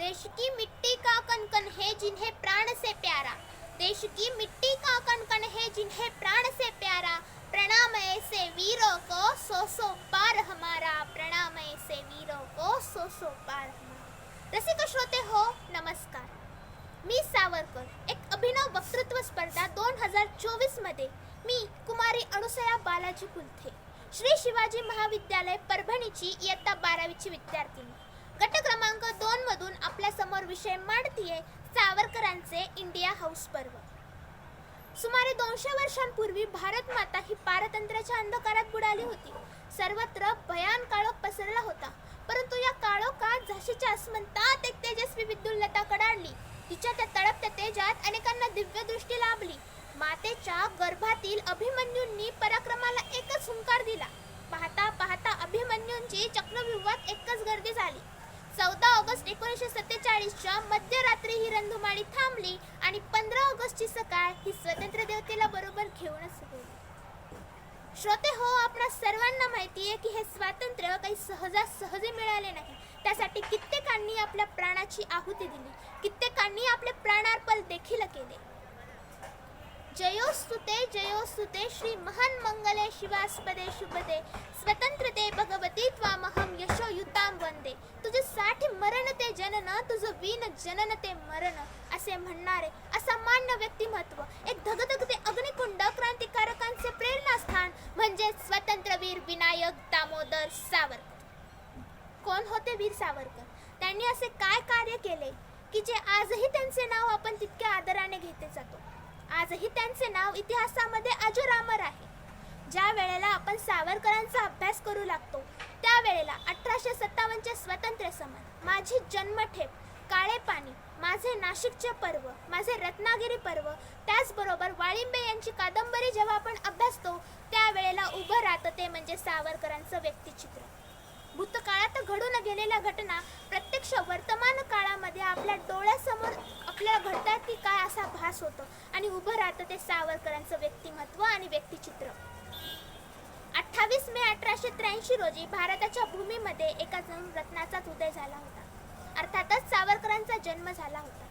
देश की मिट्टी का कणकण है जिन्हें प्राण से प्यारा, देश की मिट्टी का कणकण है जिन्हें प्राण से प्यारा, प्रणाम ऐसे वीरों को सौ सौ पार हमारा, प्रणाम ऐसे वीरों को सौ सौ पार हमारा। रसिक श्रोते हो, नमस्कार. मी सावरकर. एक अभिनव वक्तृत्व स्पर्धा 2024 मध्ये मी कुमारी अनुसया बालाजी कुलथे, श्री शिवाजी महाविद्यालय परभणीची इयत्ता 12वीची विद्यार्थिनी, गट क्रमांक 2 मधून आपल्या समोर विषय मांडतीये सावरकरांचे इंडिया हाऊस पर्व. सुमारे 200 वर्षांपूर्वी भारत माता ही पारतंत्र्याच्या अंधकारात बुडाली होती. सर्वत्र भयान काळोख पसरला होता. परंतु या काळोखात झाशीच्या आसमंतात एक तेजस्वी विद्युल्लता कडाडली. तिच्या त्या तळपत्या तेजात अनेकांना दिव्य दृष्टी लाभली. मातेच्या गर्भातील अभिमन्यूंनी पराक्रमाला एकच हुंकार दिला. पाहता पाहता अभिमन्यूंची चक्रव्यूहात एकच गर्दी झाली. 14 ऑगस्ट 1947च्या मध्यरात्री ही रणधुमाळी थांबली आणि 15 ऑगस्टची सकाळ ही स्वतंत्र देवतेला बरोबर घेऊनच गेली. श्रोते हो, आपणा सर्वांना माहिती आहे की हे स्वातंत्र्य काही सहजासहजी मिळाले नाही. त्यासाठी कित्येकांनी आपल्या प्राणाची आहुती दिली, कित्येकांनी आपले प्राणार्पण देखील केले. जयोस्तुते श्री महान मंगले शिवास्पदे शुभदे स्वतंत्रते भगवती त्वामहं यशोयुतां वंदे. तुझे साठी मरण ते जनन, तुझं वीन जनन ते मरण, असे म्हणणारे असामान्य व्यक्तिमत्व, एक धगधगते अग्निकुंड, क्रांतिकारकांचे प्रेरणास्थान म्हणजे स्वतंत्रवीर विनायक दामोदर सावरकर. कोण होते वीर सावरकर? त्यांनी असे काय कार्य केले की जे आजही त्यांचे नाव आपण तितक्या आदराने घेते जातो. आजही त्यांचे नाव इतिहासामध्ये अजरामर आहे. ज्या वेळेला आपण सावरकरांचा अभ्यास करू लागतो त्यावेळेला 1857चे स्वातंत्र्य समर, माझी जन्मठेप, काळे पाणी, माझे नाशिकचे पर्व, माझे रत्नागिरी पर्व, त्याचबरोबर वाळिंबे यांची कादंबरी जेव्हा आपण अभ्यासतो त्यावेळेला उभं राहतं ते म्हणजे सावरकरांचं व्यक्तिचित्र. भूतकाळात घडून गेलेल्या घटना प्रत्यक्ष वर्तमान काळामध्ये आपल्या डोळ्यासमोर आपल्याला घडतात की काय असा भास होतो आणि उभं राहतं ते सावरकरांचं व्यक्तिमत्व आणि व्यक्तिचित्र. 28 मे 1883 रोजी भारताच्या भूमीमध्ये एका रत्नाचाच उदय झाला होता. अर्थातच सावरकरांचा जन्म झाला होता.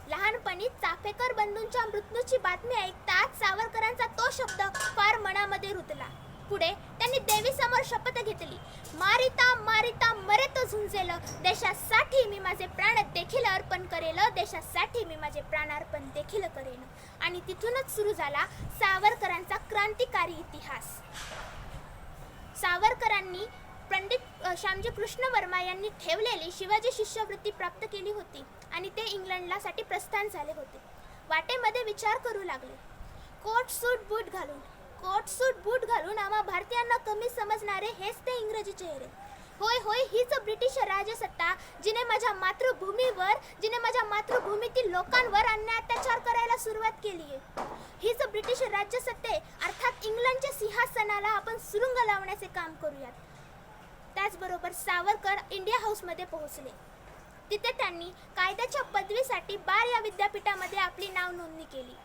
लहानपणी चाफेकर बंधूंच्या मृत्यूची बातमी ऐकताच सावरकरांचा तो शब्द फार मनामध्ये रुतला. पुढे त्यांनी देवीसमोर शपथ घेतली, मारिता मारिता मरेत झुंजेल, देशासाठी मी माझे प्राण देखील अर्पण करेल, देशासाठी मी माझे प्राण अर्पण देखील करेन. आणि तिथूनच सुरू झाला सावरकरांचा क्रांतिकारी इतिहास. सावरकरांनी पंडित श्यामजी कृष्ण वर्मा यांनी ठेवलेली शिवाजी शिष्यवृत्ती प्राप्त केली होती आणि ते इंग्लंडला साठी प्रस्थान झाले होते. वाटेमध्ये विचार करू लागले. कोट सूट बूट घालून आम्हा भारतीयांना कमी समजणारे हेच ते इंग्रजी चेहरे. होय होय, हीच ब्रिटिश राजसत्ता जिने माझ्या मातृभूमीतील लोकांवर अन्याय अत्याचार करायला सुरुवात केली आहे. हीच ब्रिटिश राज्यसत्ते अर्थात इंग्लंडच्या सिंहासनाला आपण सुरुंग लावण्याचे काम करूयात. त्याचबरोबर सावरकर इंडिया हाऊसमध्ये पोहोचले. तिथे त्यांनी कायद्याच्या पदवीसाठी बार या विद्यापीठामध्ये आपली नाव नोंदणी केली.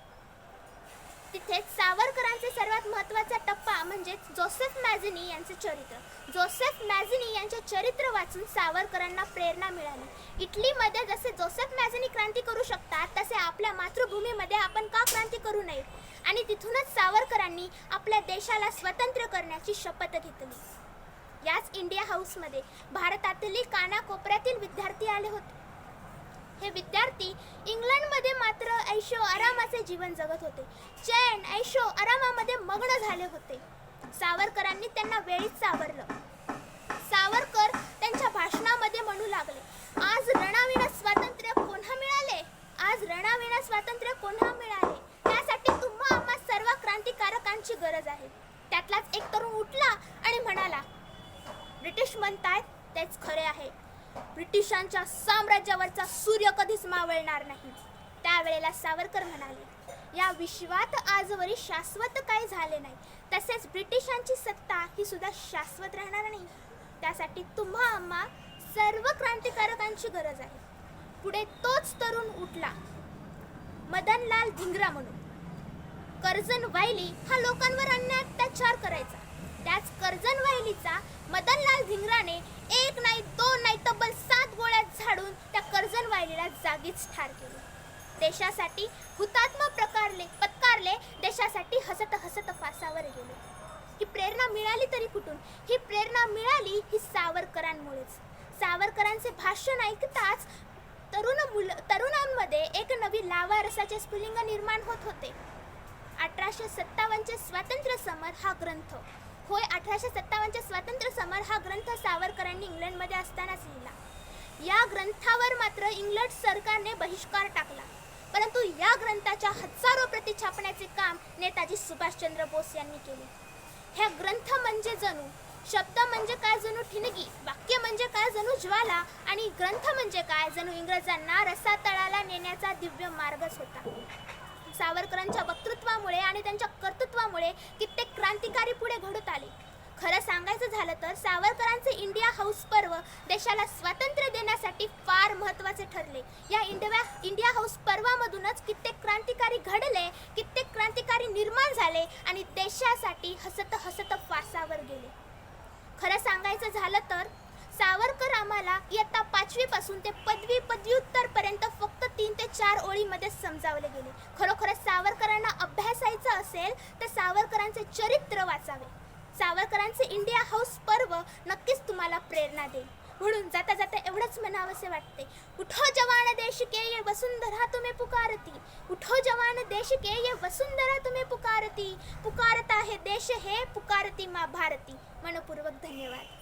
तिथेच सावरकरांचे सर्वात महत्त्वाचा टप्पा म्हणजे जोसेफ मॅझनी यांचे चरित्र. जोसेफ मॅझनी यांचे चरित्र वाचून सावरकरांना प्रेरणा मिळाली. इटलीमध्ये जसे जोसेफ मॅझनी क्रांती करू शकतात तसे आपल्या मातृभूमीमध्ये आपण का क्रांती करू नये? आणि तिथूनच सावरकरांनी आपल्या देशाला स्वतंत्र करण्याची शपथ घेतली. याच इंडिया हाऊसमध्ये भारतातील कानाकोपऱ्यातील विद्यार्थी आले होते. हे विद्यार्थी इंग्लंडमध्ये मात्र ऐशो आरामाचे जीवन जगत होते. चैन ऐशो आरामामध्ये मग्न झाले होते. सावरकरांनी त्यांना वेळीच सावरलं. सावरकर त्यांच्या भाषणामध्ये म्हणू लागले, आज रणाविना स्वातंत्र्य कोणा मिळाले, आज रणाविना स्वातंत्र्य कोणा मिळाले, त्यासाठी तुम्हा आम्हा सर्व क्रांतिकारकांची गरज आहे. त्यातलाच एक तरुण उठला आणि म्हणाला, ब्रिटिश म्हणतायत तेच खरे आहे. ब्रिटिशांच्या साम्राज्यावरचा सूर्य कधीच मावळणार नाही. त्यावेळेला सावरकर म्हणाले, या विश्वात आजवरी शाश्वत काही झाले नाही, तसेच ब्रिटिशांची सत्ता ही सुद्धा शाश्वत राहणार नाही. त्यासाठी तुम्हा आम्हा सर्व क्रांतिकारकांची गरज आहे. पुढे तोच तरुण उठला, मदनलाल धिंगरा म्हणून. कर्जन वायली हा लोकांवर अन्याय अत्याचार करायचा. त्याच कर्जन वायलीचा मदनलाल धिंगराने 1 नाही 2 नाही तब्बल 7 गोळ्या झाडून त्या कर्जन वायली त्यांनीच ठार केले. देशासाठी हुतात्मा पत्कारले, देशासाठी हसत हसत फासावर गेले. ही प्रेरणा मिळाली तरी कुठून? ही प्रेरणा मिळाली ही सावरकरांमुळेच. सावरकरांचे भाषण ऐकताच तरुणांमध्ये एक नवी लावा रसाचे स्फुलिंग निर्माण होत होते. 1857चे स्वातंत्र्य समर हा ग्रंथ, होय 1857चे स्वातंत्र्य समर हा ग्रंथ सावरकरांनी इंग्लंडमध्ये असतानाच लिहिला. या ग्रंथावर मात्र इंग्लंड सरकारने बहिष्कार टाकला. परंतु या ग्रंथाच्या हजारो प्रती छापण्याचे काम नेताजी सुभाषचंद्र बोस यांनी केले. हा ग्रंथ म्हणजे जणू शब्द म्हणजे काय जणू ठिणगी, वाक्य म्हणजे काय जणू ज्वाला, आणि ग्रंथ म्हणजे काय जणू इंग्रजांना रसातळाला नेण्याचा दिव्य मार्गच होता. सावरकरांच्या वक्तृत्वामुळे आणि त्यांच्या कर्तृत्वामुळे कित्येक क्रांतिकारी पुढे घडत आले. खरं सांगायचं झालं तर सावरकरांचे इंडिया हाऊस पर्व देशाला स्वातंत्र्य देण्यासाठी फार महत्त्वाचे ठरले. या इंडिया हाऊस पर्वामधूनच कित्येक क्रांतिकारी घडले, कित्येक क्रांतिकारी निर्माण झाले आणि देशासाठी हसत हसत फासावर गेले. खरं सांगायचं झालं तर सावरकर आम्हाला इयत्ता 5वी पासून ते पदव्युत्तर पर्यंत फक्त 3 ते 4 ओळीमध्ये समजावले गेले. खरोखर सावरकरांना अभ्यासायचं असेल तर सावरकरांचे चरित्र वाचावे. सावरकरांचे इंडिया हाऊस पर्व नक्कीच तुम्हाला प्रेरणा देईल. म्हणून जाता जाता एवढंच म्हणावंसे वाटते, उठो जवान देश के ये वसुंधरा तुम्हें पुकारती, उठो जवान देश के ये वसुंधरा तुम्हें पुकारती, पुकारता है देश है, पुकारती माँ भारती. मनपूर्वक धन्यवाद.